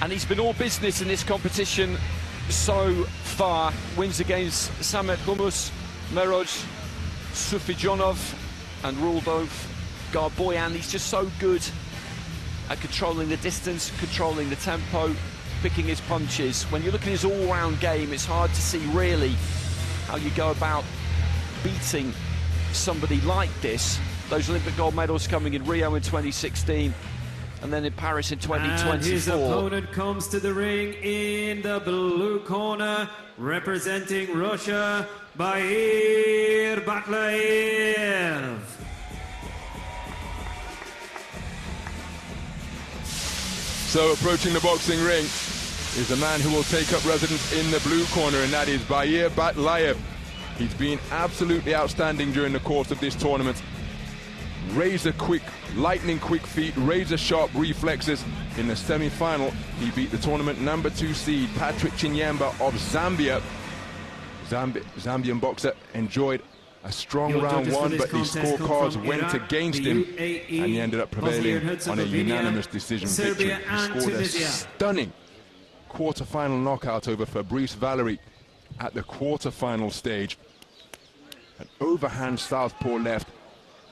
And he's been all business in this competition so far. Wins against Samet Humus, Meroj Sufijonov and Ruldov Garboyan. He's just so good at controlling the distance, controlling the tempo, picking his punches. When you look at his all-round game, it's hard to see really how you go about beating somebody like this. Those Olympic gold medals coming in Rio in 2016 and then in Paris in 2024. And his opponent comes to the ring in the blue corner, representing Russia, Bair Batlaev. So approaching the boxing ring is the man who will take up residence in the blue corner, and that is Bair Batlaev. He's been absolutely outstanding during the course of this tournament. Razor quick, lightning quick feet, razor sharp reflexes. In the semi-final, he beat the tournament number 2 seed, Patrick Chinyamba of Zambia. Zambian boxer enjoyed a strong round one, but his scorecards went against him, and he ended up prevailing on a unanimous decision victory. He scored a stunning quarter-final knockout over Fabrice Valery at the quarter-final stage. An overhand southpaw left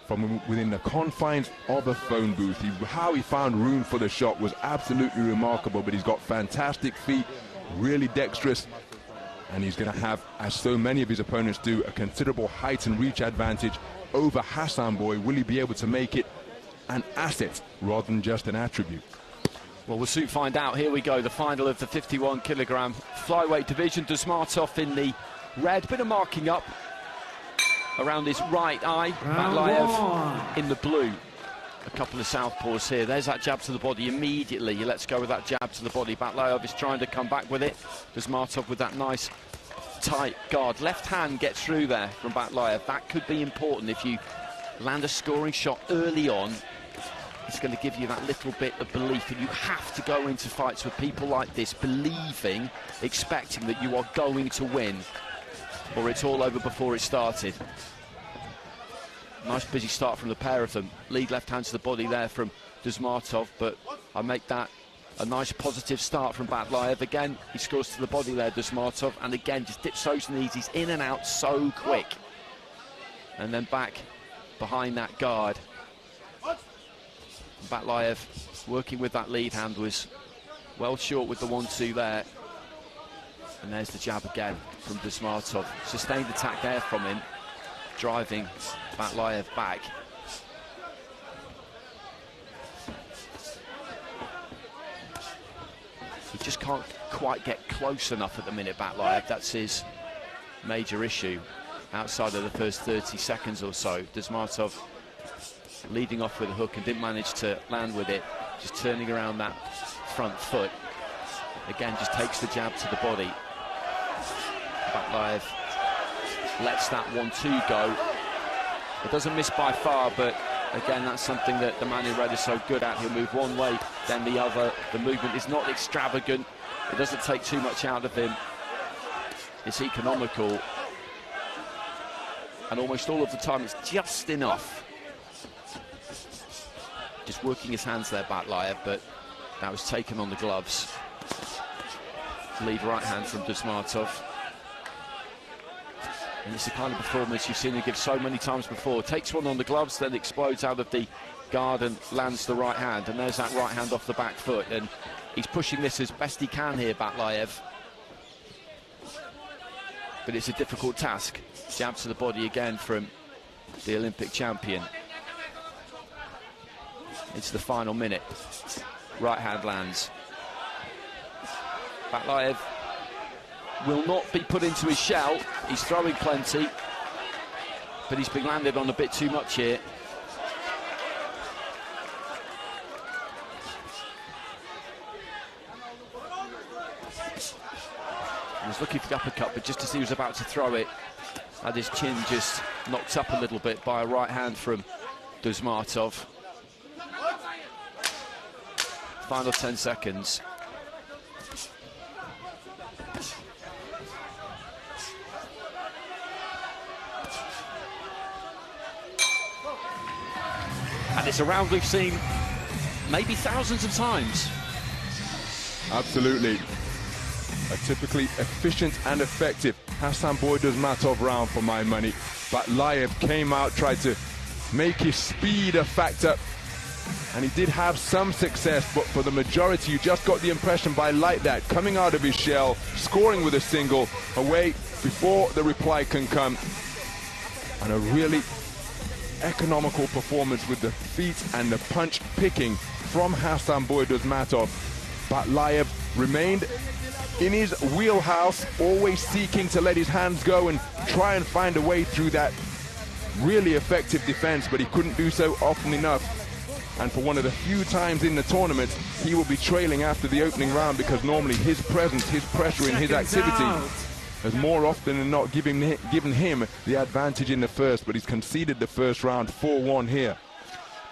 from within the confines of a phone booth. How he found room for the shot was absolutely remarkable, but he's got fantastic feet, really dexterous, and he's going to have, as so many of his opponents do, a considerable height and reach advantage over Hasanboy. Will he be able to make it an asset rather than just an attribute? Well, we'll soon find out. Here we go, the final of the 51-kilogram flyweight division. Dosmatov in the red, bit of marking up around his right eye. Batlaev in the blue. A couple of southpaws here. There's that jab to the body immediately. Let's go with that jab to the body. Batlaev is trying to come back with it. Dosmatov with that nice tight guard. Left hand gets through there from Batlaev. That could be important if you land a scoring shot early on. It's going to give you that little bit of belief, and you have to go into fights with people like this believing, expecting that you are going to win, or it's all over before it started. Nice busy start from the pair of them. Lead left hand to the body there from Dosmatov, but I make that a nice positive start from Batlaev. Again, he scores to the body there, Dosmatov, and again just dips those knees. He's in and out so quick, and then back behind that guard. Batlaev working with that lead hand was well short with the 1-2 there. And there's the jab again from Dosmatov. Sustained attack there from him, driving Batlaev back. He just can't quite get close enough at the minute, Batlaev. That's his major issue outside of the first 30 seconds or so. Dosmatov leading off with a hook and didn't manage to land with it, just turning around that front foot. Again, just takes the jab to the body. Batlaev lets that 1-2 go. It doesn't miss by far, but again, that's something that the man in red is so good at. He'll move one way, then the other. The movement is not extravagant. It doesn't take too much out of him. It's economical. And almost all of the time, it's just enough. Just working his hands there, Batlaev, but that was taken on the gloves. Lead right hand from Dosmatov. And it's the kind of performance you've seen him give so many times before. Takes one on the gloves, then explodes out of the guard and lands the right hand. And there's that right hand off the back foot. And he's pushing this as best he can here, Batlaev. But it's a difficult task. Jab to the body again from the Olympic champion. It's the final minute. Right hand lands. Batlaev will not be put into his shell. He's throwing plenty, but he's been landed on a bit too much here. He was looking for the uppercut, but just as he was about to throw it, had his chin just knocked up a little bit by a right hand from Dosmatov. Final 10 seconds. And it's a round we've seen maybe thousands of times. Absolutely. A typically efficient and effective Hasanboy Dosmatov round for my money. Batlayev came out, tried to make his speed a factor, and he did have some success, but for the majority, you just got the impression by like that, coming out of his shell, scoring with a single, away before the reply can come, and a really economical performance with the feet and the punch picking from Hasanboy Dosmatov. Batlayev remained in his wheelhouse, always seeking to let his hands go and try and find a way through that really effective defense, but he couldn't do so often enough. And for one of the few times in the tournament, he will be trailing after the opening round, because normally his presence, his pressure in his activity has more often than not given him the advantage in the first, but he's conceded the first round 4-1 here.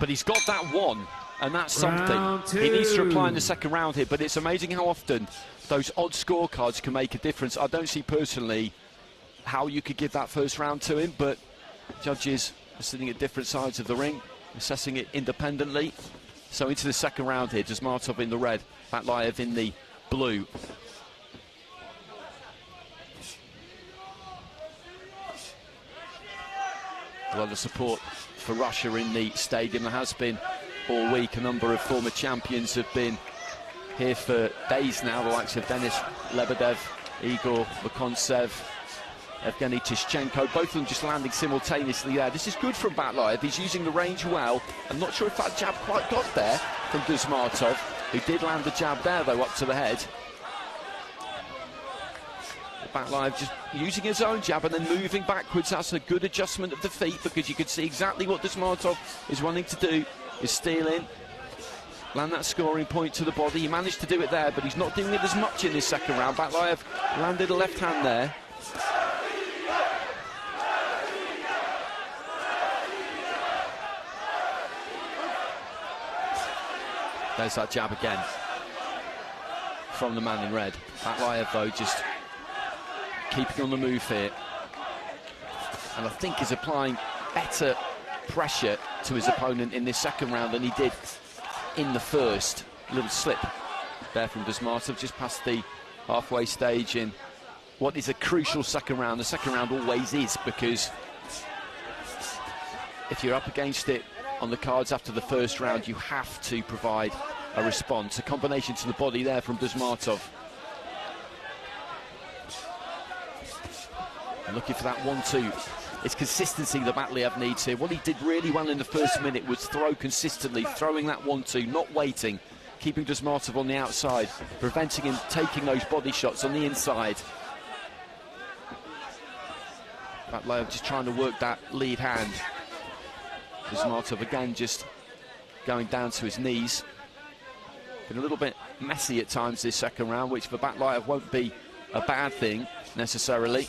But he's got that one, and that's something. He needs to reply in the second round here, but it's amazing how often those odd scorecards can make a difference. I don't see personally how you could give that first round to him, but judges are sitting at different sides of the ring, assessing it independently. So into the second round here, Dosmatov in the red, Batlayev in the blue. A lot of support for Russia in the stadium. There has been all week. A number of former champions have been here for days now, the likes of Denis Lebedev, Igor Vakontsev, Evgeny Tishchenko, both of them just landing simultaneously there. This is good from Batlayev. He's using the range well. I'm not sure if that jab quite got there from Dosmatov, who did land the jab there, though, up to the head. Batlayev just using his own jab and then moving backwards. That's a good adjustment of the feet, because you could see exactly what Dosmatov is wanting to do, is steal in, land that scoring point to the body. He managed to do it there, but he's not doing it as much in this second round. Batlayev landed a left hand there. There's that jab again from the man in red. Batlayev, though, just keeping on the move here, and I think is applying better pressure to his opponent in this second round than he did in the first. Little slip there from Dosmatov just past the halfway stage in what is a crucial second round. The second round always is, because if you're up against it on the cards after the first round, you have to provide a response. A combination to the body there from Dosmatov. And looking for that 1-2. It's consistency that Batlayev needs here. What he did really well in the first minute was throw consistently, throwing that 1-2, not waiting, keeping Dosmatov on the outside, preventing him taking those body shots on the inside. Batlayev just trying to work that lead hand. Dosmatov again just going down to his knees. Been a little bit messy at times this second round, which for Batlayev won't be a bad thing necessarily.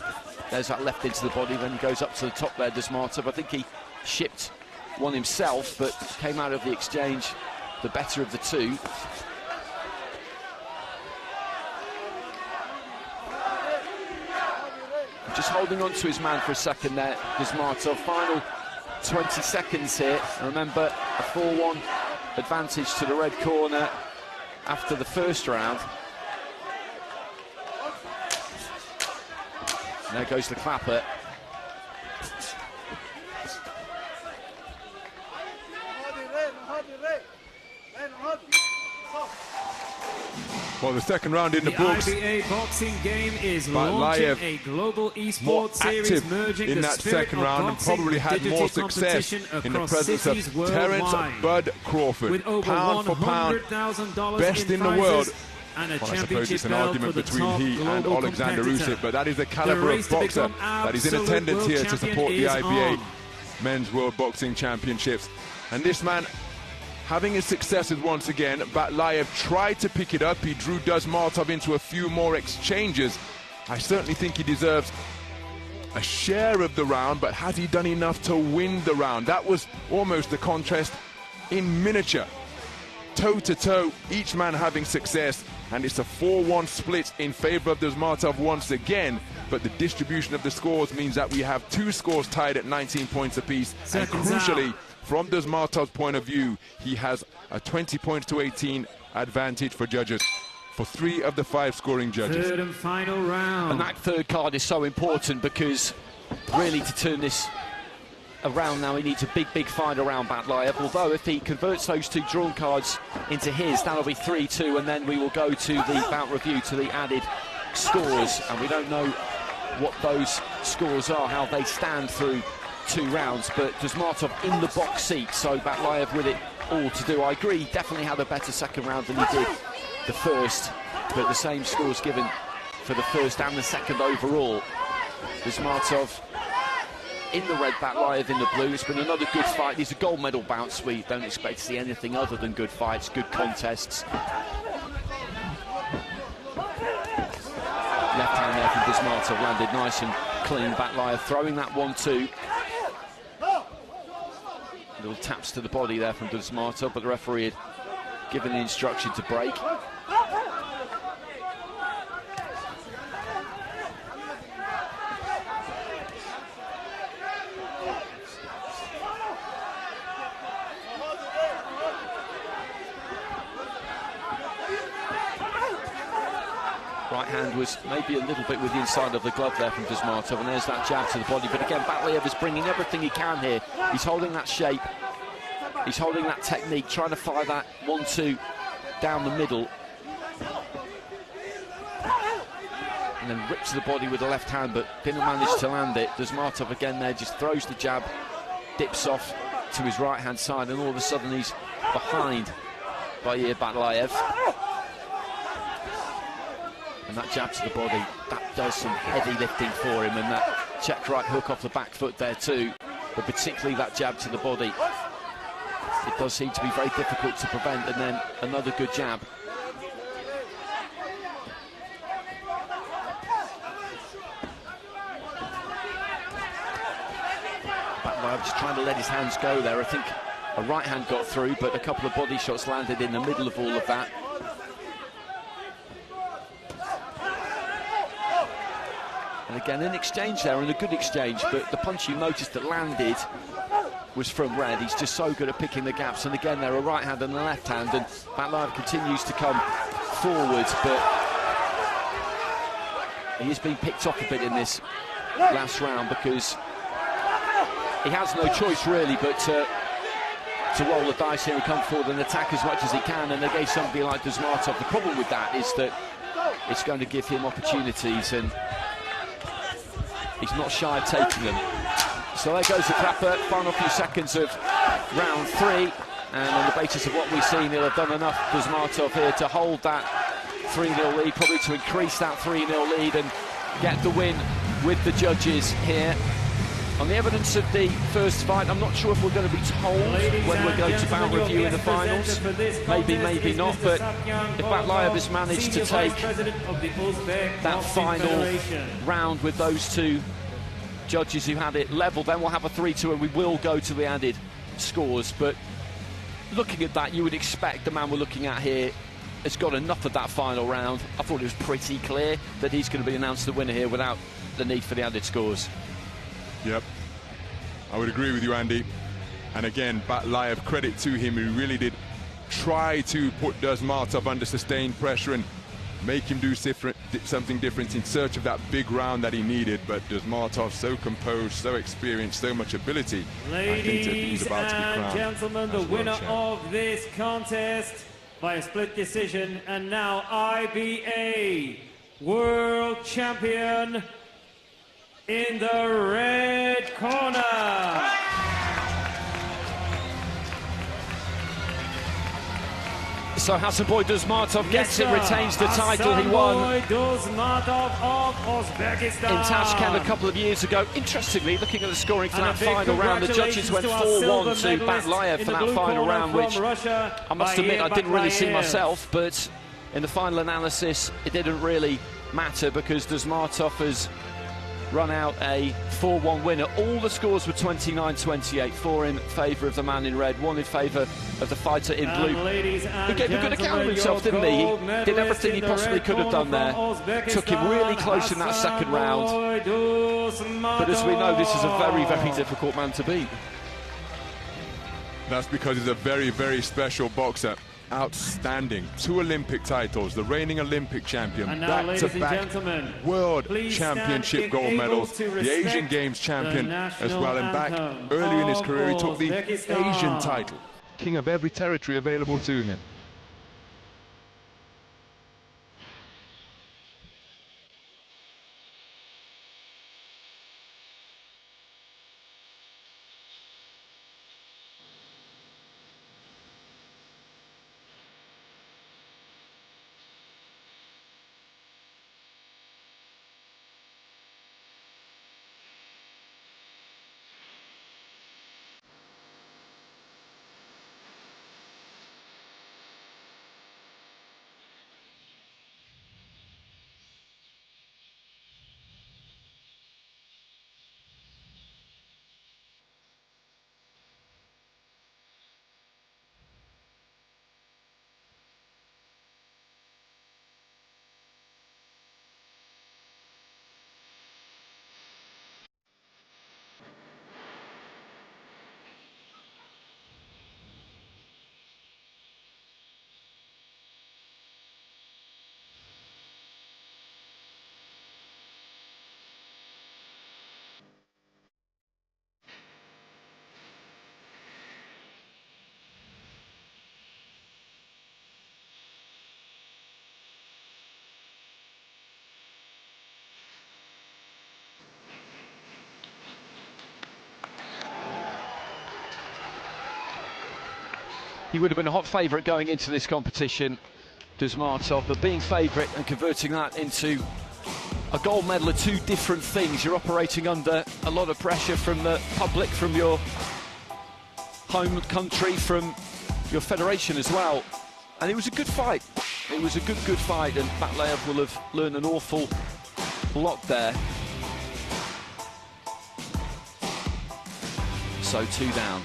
There's that left into the body, then he goes up to the top there, Dosmatov. I think he shipped one himself, but came out of the exchange the better of the two. Just holding on to his man for a second there, Dosmatov. Final 20 seconds here. Remember, a 4-1 advantage to the red corner after the first round. And there goes the clapper. Well, the second round in the books. The IBA boxing game is launching a global esports series merging in that second round, and probably had more success in the presence of Terence Bud Crawford. With over pound for pound, best in the world. And a well, I suppose it's an belt argument for the between top he and global Alexander competitor. Usyk, but that is the caliber of boxer that is in attendance here to support the IBA Men's World Boxing Championships. And this man, having his successes once again, Batlayev tried to pick it up. He drew Dosmatov into a few more exchanges. I certainly think he deserves a share of the round, but has he done enough to win the round? That was almost the contest in miniature. Toe-to-toe, each man having success, and it's a 4-1 split in favor of Dosmatov once again, but the distribution of the scores means that we have two scores tied at 19 points apiece, and crucially, from Dosmatov's point of view, he has a 20 points to 18 advantage for judges. for 3 of the 5 scoring judges. Third and final round. And that third card is so important because really to turn this around now, he needs a big fight around Batlayev. Although if he converts those 2 drawn cards into his, that'll be 3-2, and then we will go to the bout review, to the added scores, and we don't know what those scores are, how they stand through 2 rounds. But Dosmatov in the box seat, so Batlayev with it all to do. I agree, he definitely had a better second round than he did the first, but the same scores given for the first and the second overall. Dosmatov in the red, Batlayev in the blue. It's been another good fight. These are gold medal bouts. We don't expect to see anything other than good fights, good contests. Left hand there from Dosmatov landed nice and clean. Batlayev throwing that 1-2. Little taps to the body there from Dosmatov, but the referee had given the instruction to break. Right hand was maybe a little bit with the inside of the glove there from Dosmatov, and there's that jab to the body. But again, Batlayev is bringing everything he can here. He's holding that shape, he's holding that technique, trying to fire that 1-2 down the middle. And then rips the body with the left hand, but didn't manage to land it. Dosmatov again there just throws the jab, dips off to his right hand side, and all of a sudden he's behind Bair Batlayev. And that jab to the body, that does some heavy lifting for him, and that check right hook off the back foot there too, but particularly that jab to the body, it does seem to be very difficult to prevent. And then another good jab. Batlayev just trying to let his hands go there. I think a right hand got through, but a couple of body shots landed in the middle of all of that. And again, an exchange there, and a good exchange, but the punch you noticed that landed was from red. He's just so good at picking the gaps, and again, there are a right hand and a left hand, and Batlayev continues to come forwards, but he is being picked off a bit in this last round because he has no choice really but to roll the dice here and come forward and attack as much as he can. And against somebody like Dosmatov, the problem with that is that it's going to give him opportunities, and he's not shy of taking them. So there goes the clapper, final few seconds of round 3, and on the basis of what we've seen, he'll have done enough, Dosmatov here, to hold that 3-0 lead, probably to increase that 3-0 lead and get the win with the judges here. On the evidence of the first fight, I'm not sure if we're going to be told when we're going to bout review in the finals. Maybe, maybe not, but if Batlayev has managed to take that final round with those 2 judges who had it level, then we'll have a 3-2 and we will go to the added scores. But looking at that, you would expect the man we're looking at here has got enough of that final round. I thought it was pretty clear that he's going to be announced the winner here without the need for the added scores. Yep, I would agree with you, Andy. And again, Batlayev, credit to him, who really did try to put Dosmatov under sustained pressure and make him do something different in search of that big round that he needed. But Dosmatov, so composed, so experienced, so much ability. Ladies and gentlemen, the winner of this contest by a split decision, and now IBA World Champion in the red corner. So Hasanboy Dosmatov gets it, retains the title he won Dosmatov of Uzbekistan in Tashkent a couple of years ago. Interestingly, looking at the scoring for that final round, the judges went 4-1 to Batlayev for that final round, which I must admit I didn't really see myself, but in the final analysis it didn't really matter because Dosmatov has run out a 4-1 winner. All the scores were 29-28, 4 in favour of the man in red, 1 in favour of the fighter in blue. He gave a good account of himself, didn't he? He did everything he possibly could have done there. Took him really close in that second round. But as we know, this is a very, very difficult man to beat. That's because he's a very, very special boxer. outstanding. 2 Olympic titles, the reigning Olympic champion, And now, ladies and back-to-back gentlemen, World please Championship stand gold able medals, to the Asian respect Games champion the as well, and back national earlier in his anthem career he took of the Uzbekistan. Asian title, king of every territory available to him. He would have been a hot favourite going into this competition, Dosmatov, but being favourite and converting that into a gold medal are 2 different things. You're operating under a lot of pressure from the public, from your home country, from your federation as well. And it was a good fight. It was a good fight, and Batlayev will have learned an awful lot there. So 2 down.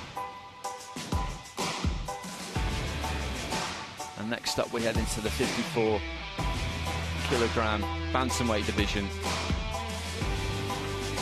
And next up we head into the 54 kilogram bantamweight division.